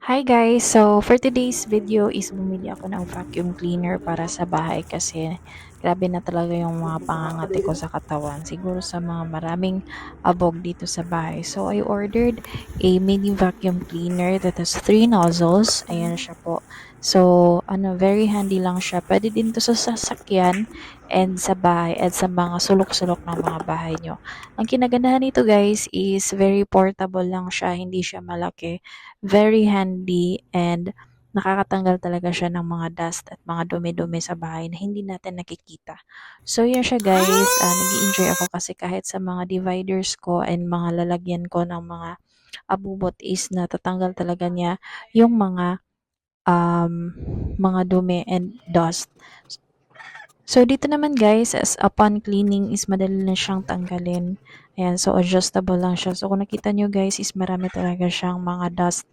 Hi guys! So, for today's video is bumili ako ng vacuum cleaner para sa bahay kasi grabe na talaga yung mga pangangati ko sa katawan. Siguro sa mga maraming abog dito sa bahay. So, I ordered a mini vacuum cleaner that has 3 nozzles. Ayan siya po. So, very handy lang siya. Pwede din to sa sasakyan and sa bahay at sa mga sulok-sulok ng mga bahay nyo. Ang kinagandahan nito guys is very portable lang siya. Hindi siya malaki, very handy, and nakakatanggal talaga siya ng mga dust at mga dumi-dumi sa bahay na hindi natin nakikita. So, yun siya guys. Nag-enjoy ako kasi kahit sa mga dividers ko and mga lalagyan ko ng mga abubot is natatanggal talaga niya yung mga dumi and dust. So, dito naman guys, as upon cleaning is madali na siyang tanggalin. Ayan, so adjustable lang siya. So, kung nakita nyo guys is marami talaga siyang mga dust na